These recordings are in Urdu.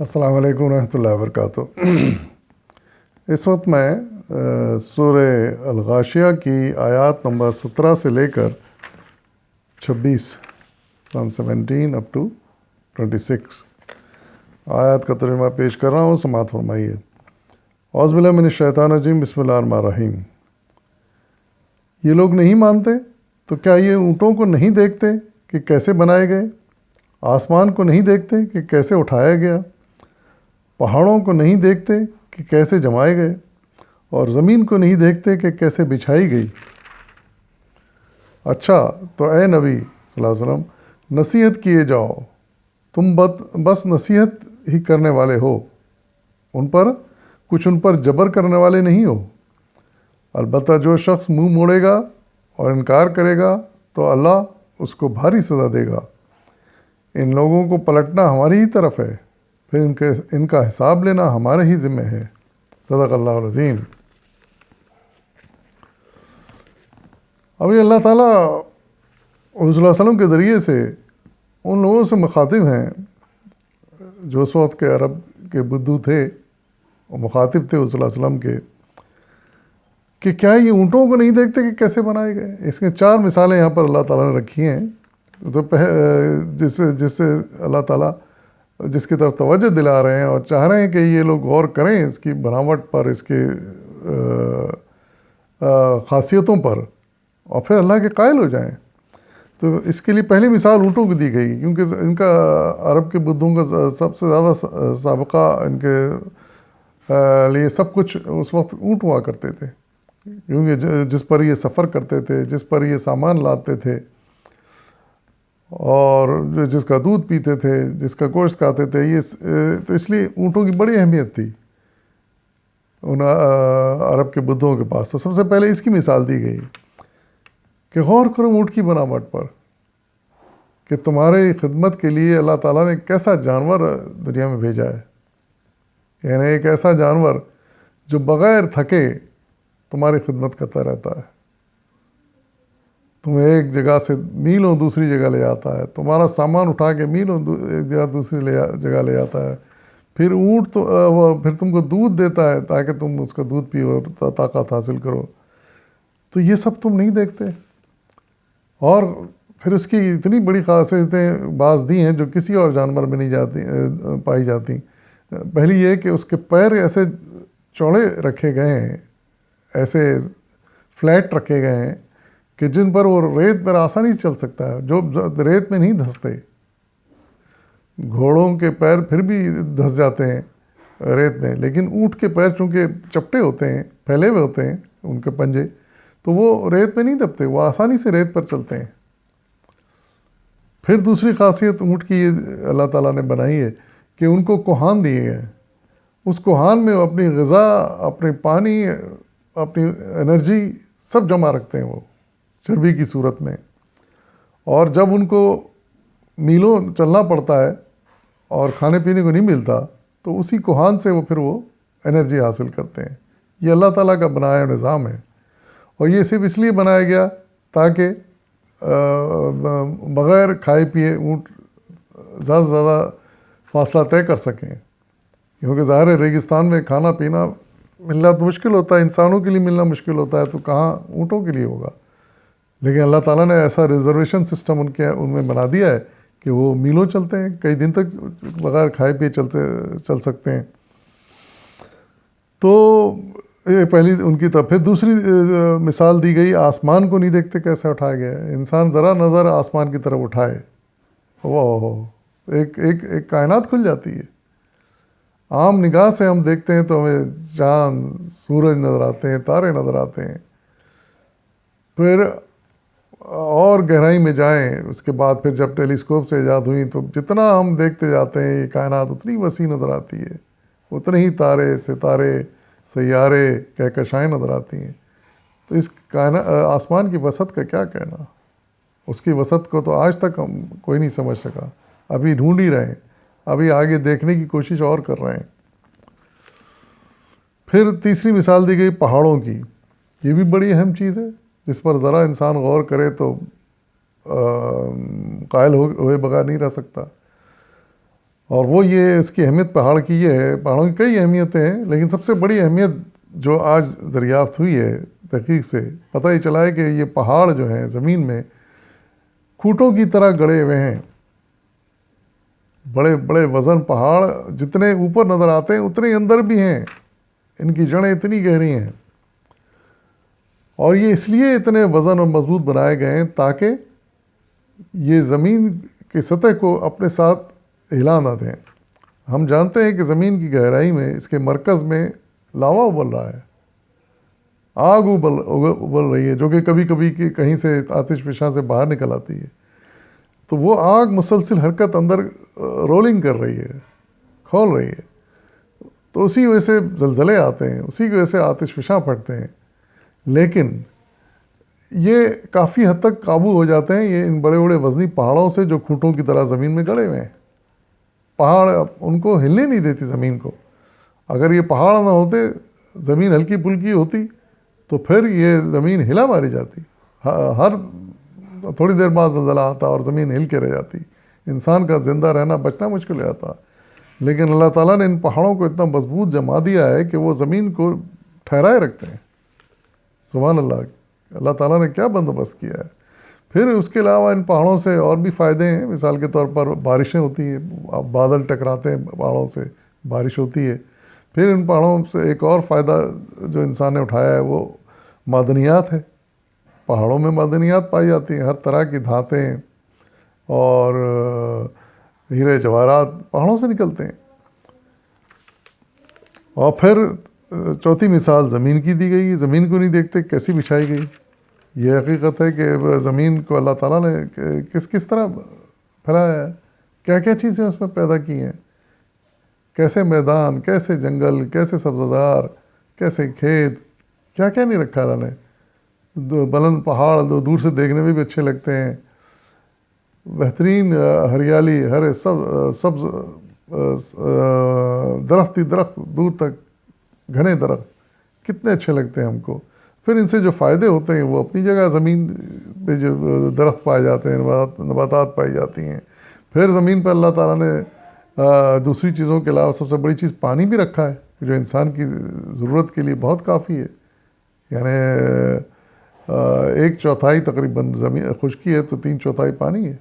السلام علیکم ورحمۃ اللہ وبرکاتہ۔ اس وقت میں سورہ الغاشیہ کی آیات نمبر 17 سے لے کر 26 فرام 17 اپ ٹو 26 آیات کا ترجمہ پیش کر رہا ہوں، سماعت فرمائیے۔ اعوذ باللہ من الشیطان الرجیم، بسم اللہ الرحمن الرحیم۔ یہ لوگ نہیں مانتے تو کیا یہ اونٹوں کو نہیں دیکھتے کہ کیسے بنائے گئے، آسمان کو نہیں دیکھتے کہ کیسے اٹھایا گیا، پہاڑوں کو نہیں دیکھتے کہ کیسے جمائے گئے، اور زمین کو نہیں دیکھتے کہ کیسے بچھائی گئی۔ اچھا تو اے نبی صلی اللہ علیہ وسلم، نصیحت کیے جاؤ، تم بس نصیحت ہی کرنے والے ہو، ان پر جبر کرنے والے نہیں ہو۔ البتہ جو شخص منہ موڑے گا اور انکار کرے گا تو اللہ اس کو بھاری سزا دے گا۔ ان لوگوں کو پلٹنا ہماری ہی طرف ہے، پھر ان کا حساب لینا ہمارے ہی ذمہ ہے۔ صدق اللہ العظیم۔ ابھی اللہ تعالیٰ حضور صلی اللہ علیہ وسلم کے ذریعے سے ان لوگوں سے مخاطب ہیں جو اس وقت کے عرب کے بدو تھے، اور مخاطب تھے حضور صلی اللہ علیہ وسلم کے، کہ کیا یہ اونٹوں کو نہیں دیکھتے کہ کیسے بنائے گئے۔ اس کے 4 مثالیں یہاں پر اللہ تعالیٰ نے رکھی ہیں، تو جس سے اللہ تعالیٰ جس کی طرف توجہ دلا رہے ہیں اور چاہ رہے ہیں کہ یہ لوگ غور کریں اس کی بناوٹ پر، اس کے خاصیتوں پر، اور پھر اللہ کے قائل ہو جائیں۔ تو اس کے لیے پہلی مثال اونٹوں کو دی گئی، کیونکہ ان کا عرب کے بدھوں کا سب سے زیادہ سابقہ، ان کے لیے سب کچھ اس وقت اونٹ ہوا کرتے تھے، کیونکہ جس پر یہ سفر کرتے تھے، جس پر یہ سامان لاتے تھے، اور جس کا دودھ پیتے تھے، جس کا گوشت کھاتے تھے، تو اس لیے اونٹوں کی بڑی اہمیت تھی ان عرب کے بدھوں کے پاس۔ تو سب سے پہلے اس کی مثال دی گئی کہ غور کرو اونٹ کی بناوٹ پر، کہ تمہاری خدمت کے لیے اللہ تعالیٰ نے کیسا جانور دنیا میں بھیجا ہے، یعنی ایک ایسا جانور جو بغیر تھکے تمہاری خدمت کرتا رہتا ہے، تمہیں ایک جگہ سے میلوں دوسری جگہ لے آتا ہے، تمہارا سامان اٹھا کے میلوں ایک جگہ دوسری جگہ لے آتا ہے، پھر اونٹ پھر تم کو دودھ دیتا ہے تاکہ تم اس کا دودھ پیو اور طاقت حاصل کرو۔ تو یہ سب تم نہیں دیکھتے، اور پھر اس کی اتنی بڑی خاصیتیں بعض دی ہیں جو کسی اور جانور میں نہیں پائی جاتی۔ پہلی یہ کہ اس کے پیر ایسے چوڑے رکھے گئے ہیں، ایسے فلیٹ رکھے گئے ہیں کہ جن پر وہ ریت پر آسانی چل سکتا ہے، جو ریت میں نہیں دھستے۔ گھوڑوں کے پیر پھر بھی دھس جاتے ہیں ریت میں، لیکن اونٹ کے پیر چونکہ چپٹے ہوتے ہیں، پھیلے ہوئے ہوتے ہیں ان کے پنجے، تو وہ ریت میں نہیں دبتے، وہ آسانی سے ریت پر چلتے ہیں۔ پھر دوسری خاصیت اونٹ کی یہ اللہ تعالیٰ نے بنائی ہے کہ ان کو کوہان دیے ہیں، اس کوہان میں اپنی غذا، اپنے پانی، اپنی انرجی سب جمع رکھتے ہیں، وہ چربی کی صورت میں، اور جب ان کو میلوں چلنا پڑتا ہے اور کھانے پینے کو نہیں ملتا تو اسی کوہان سے وہ پھر انرجی حاصل کرتے ہیں۔ یہ اللہ تعالیٰ کا بنایا نظام ہے، اور یہ صرف اس لیے بنایا گیا تاکہ بغیر کھائے پیے اونٹ زیادہ سے زیادہ فاصلہ طے کر سکیں، کیونکہ ظاہر ہے ریگستان میں کھانا پینا ملنا تو مشکل ہوتا ہے، انسانوں کے لیے ملنا مشکل ہوتا ہے، تو کہاں اونٹوں کے لیے ہوگا۔ لیکن اللہ تعالیٰ نے ایسا ریزرویشن سسٹم ان میں بنا دیا ہے کہ وہ میلوں چلتے ہیں، کئی دن تک بغیر کھائے پیے چل سکتے ہیں۔ تو یہ پہلی ان کی طرف۔ پھر دوسری مثال دی گئی، آسمان کو نہیں دیکھتے کیسے اٹھایا گیا ہے۔ انسان ذرا نظر آسمان کی طرف اٹھائے، ایک کائنات کھل جاتی ہے۔ عام نگاہ سے ہم دیکھتے ہیں تو ہمیں چاند، سورج نظر آتے ہیں، تارے نظر آتے ہیں، پھر اور گہرائی میں جائیں، اس کے بعد پھر جب ٹیلیسکوپ سے ایجاد ہوئی تو جتنا ہم دیکھتے جاتے ہیں یہ کائنات اتنی وسیع نظر آتی ہے، اتنے ہی تارے، ستارے، سیارے، کہکشائیں نظر آتی ہیں۔ تو اس آسمان کی وسعت کا کیا کہنا، اس کی وسعت کو تو آج تک ہم کوئی نہیں سمجھ سکا، ابھی ڈھونڈ ہی رہے ہیں، ابھی آگے دیکھنے کی کوشش اور کر رہے ہیں۔ پھر تیسری مثال دی گئی پہاڑوں کی، یہ بھی بڑی اہم چیز ہے جس پر ذرا انسان غور کرے تو قائل ہوئے بغیر نہیں رہ سکتا۔ اور وہ یہ اس کی اہمیت پہاڑ کی یہ ہے، پہاڑوں کی کئی اہمیتیں ہیں، لیکن سب سے بڑی اہمیت جو آج دریافت ہوئی ہے تحقیق سے، پتہ ہی چلا ہے کہ یہ پہاڑ جو ہیں زمین میں کھوٹوں کی طرح گڑے ہوئے ہیں. بڑے بڑے وزن پہاڑ جتنے اوپر نظر آتے ہیں اتنے اندر بھی ہیں، ان کی جڑیں اتنی گہری ہیں. اور یہ اس لیے اتنے وزن اور مضبوط بنائے گئے ہیں تاکہ یہ زمین کی سطح کو اپنے ساتھ ہلا نہ دیں. ہم جانتے ہیں کہ زمین کی گہرائی میں اس کے مرکز میں لاوا ابل رہا ہے، آگ ابل رہی ہے، جو کہ کبھی کبھی کہیں سے آتش فشاں سے باہر نکل آتی ہے. تو وہ آگ مسلسل حرکت اندر رولنگ کر رہی ہے، کھول رہی ہے. تو اسی وجہ سے زلزلے آتے ہیں، اسی کی وجہ سے آتش فشاں پھٹتے ہیں. لیکن یہ کافی حد تک قابو ہو جاتے ہیں یہ ان بڑے بڑے وزنی پہاڑوں سے جو کھوٹوں کی طرح زمین میں گڑے ہوئے ہیں. پہاڑ ان کو ہلنے نہیں دیتی زمین کو. اگر یہ پہاڑ نہ ہوتے، زمین ہلکی پھلکی ہوتی تو پھر یہ زمین ہلا ماری جاتی. ہر تھوڑی دیر بعد زلزلہ آتا اور زمین ہل کے رہ جاتی، انسان کا زندہ رہنا بچنا مشکل ہو جاتا. لیکن اللہ تعالیٰ نے ان پہاڑوں کو اتنا مضبوط جما دیا ہے کہ وہ زمین کو ٹھہرائے رکھتے ہیں. سبحان اللہ، اللہ تعالیٰ نے کیا بندوبست کیا ہے. پھر اس کے علاوہ ان پہاڑوں سے اور بھی فائدے ہیں. مثال کے طور پر بارشیں ہوتی ہیں، بادل ٹکراتے ہیں پہاڑوں سے، بارش ہوتی ہے. پھر ان پہاڑوں سے ایک اور فائدہ جو انسان نے اٹھایا ہے وہ معدنیات ہے. پہاڑوں میں معدنیات پائی جاتی ہیں، ہر طرح کی دھاتیں اور ہیرے جواہرات پہاڑوں سے نکلتے ہیں. اور پھر چوتھی مثال زمین کی دی گئی. زمین کو نہیں دیکھتے کیسی بچھائی گئی. یہ حقیقت ہے کہ زمین کو اللہ تعالیٰ نے کس طرح پھیلایا ہے، کیا کیا چیزیں اس میں پیدا کی ہیں، کیسے میدان، کیسے جنگل، کیسے سبززار، کیسے کھیت، کیا کیا نہیں رکھا اللہ نے. بلند پہاڑ جو دور سے دیکھنے میں بھی اچھے لگتے ہیں، بہترین ہریالی، ہرے سبز درخت ہی درخت، دور تک گھنے درخت کتنے اچھے لگتے ہیں ہم کو. پھر ان سے جو فائدے ہوتے ہیں وہ اپنی جگہ، زمین پہ جو درخت پائے جاتے ہیں، نباتات پائی جاتی ہیں. پھر زمین پہ اللہ تعالیٰ نے دوسری چیزوں کے علاوہ سب سے بڑی چیز پانی بھی رکھا ہے جو انسان کی ضرورت کے لیے بہت کافی ہے. یعنی 1/4 تقریباً زمین خشکی ہے تو 3/4 پانی ہے.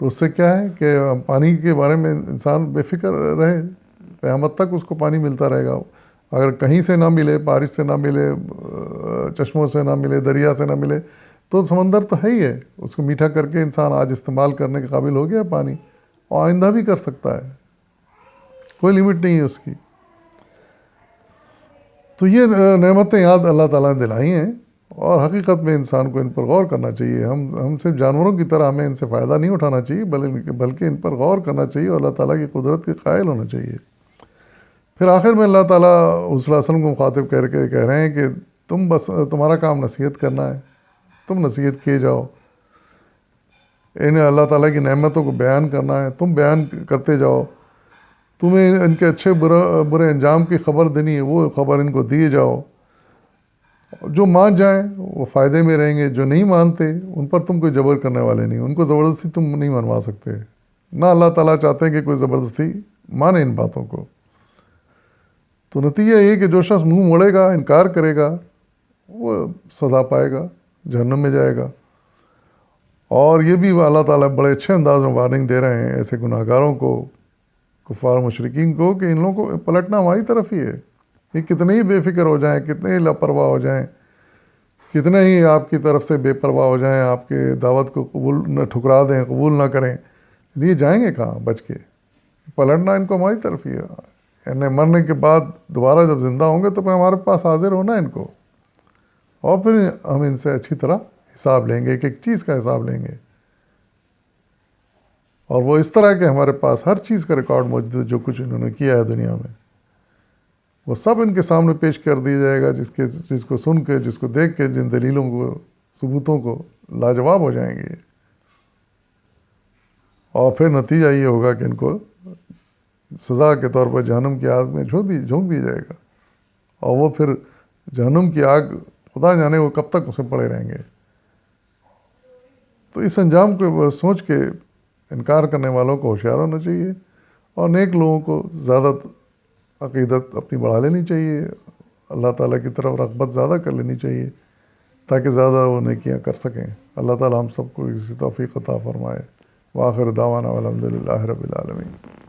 تو اس سے کیا ہے کہ پانی کے بارے میں انسان بے فکر رہے، قیامت تک اس کو پانی ملتا رہے گا. اگر کہیں سے نہ ملے، بارش سے نہ ملے، چشموں سے نہ ملے، دریا سے نہ ملے، تو سمندر تو ہے ہی ہے. اس کو میٹھا کر کے انسان آج استعمال کرنے کے قابل ہو گیا پانی، اور آئندہ بھی کر سکتا ہے، کوئی لیمٹ نہیں ہے اس کی. تو یہ نعمتیں یاد اللہ تعالیٰ نے دلائی ہیں، اور حقیقت میں انسان کو ان پر غور کرنا چاہیے. ہم صرف جانوروں کی طرح ہمیں ان سے فائدہ نہیں اٹھانا چاہیے، بلکہ ان پر غور کرنا چاہیے اور اللہ تعالیٰ کی قدرت کے قائل ہونا چاہیے. پھر آخر میں اللہ تعالیٰ صلی اللہ علیہ وسلم کو مخاطب کر کے کہہ رہے ہیں کہ تمہارا کام نصیحت کرنا ہے، تم نصیحت کیے جاؤ. انہیں اللہ تعالیٰ کی نعمتوں کو بیان کرنا ہے، تم بیان کرتے جاؤ. تمہیں ان کے اچھے برے انجام کی خبر دینی ہے، وہ خبر ان کو دیے جاؤ. جو مان جائیں وہ فائدے میں رہیں گے، جو نہیں مانتے ان پر تم کوئی جبر کرنے والے نہیں، ان کو زبردستی تم نہیں منوا سکتے. نہ اللہ تعالیٰ چاہتے ہیں کہ کوئی زبردستی مانے ان باتوں کو. تو نتیجہ یہ کہ جو شخص منہ موڑے گا، انکار کرے گا، وہ سزا پائے گا، جہنم میں جائے گا. اور یہ بھی اللہ تعالیٰ بڑے اچھے انداز میں وارننگ دے رہے ہیں ایسے گناہ گاروں کو، کفار مشرکین کو، کہ ان لوگوں کو پلٹنا ہماری طرف ہی ہے. یہ کتنے ہی بے فکر ہو جائیں، کتنے ہی لاپرواہ ہو جائیں، کتنے ہی آپ کی طرف سے بے پرواہ ہو جائیں، آپ کے دعوت کو قبول نہ ٹھکرا دیں، قبول نہ کریں، یہ جائیں گے کہاں بچ کے؟ پلٹنا ان کو ہماری طرف ہی ہے. یعنی مرنے کے بعد دوبارہ جب زندہ ہوں گے تو پھر ہمارے پاس حاضر ہونا ہے ان کو، اور پھر ہم ان سے اچھی طرح حساب لیں گے، ایک ایک چیز کا حساب لیں گے. اور وہ اس طرح کہ ہمارے پاس ہر چیز کا ریکارڈ موجود ہے، جو کچھ انہوں نے کیا ہے دنیا میں، وہ سب ان کے سامنے پیش کر دیا جائے گا. جس کو سن کے، جس کو دیکھ کے، جن دلیلوں کو، ثبوتوں کو لاجواب ہو جائیں گے. اور پھر نتیجہ یہ ہوگا کہ ان کو سزا کے طور پر جہنم کی آگ میں جھونک دیا جائے گا. اور وہ پھر جہنم کی آگ خدا جانے وہ کب تک اسے پڑے رہیں گے. تو اس انجام کو سوچ کے انکار کرنے والوں کو ہوشیار ہونا چاہیے. اور نیک لوگوں کو زیادہ عقیدت اپنی بڑھا لینی چاہیے، اللہ تعالیٰ کی طرف رغبت زیادہ کر لینی چاہیے تاکہ زیادہ وہ نیکیاں کر سکیں۔ اللہ تعالیٰ ہم سب کو اسی توفیق عطا فرمائے۔ وآخر دعوانا والحمد للہ رب العالمین۔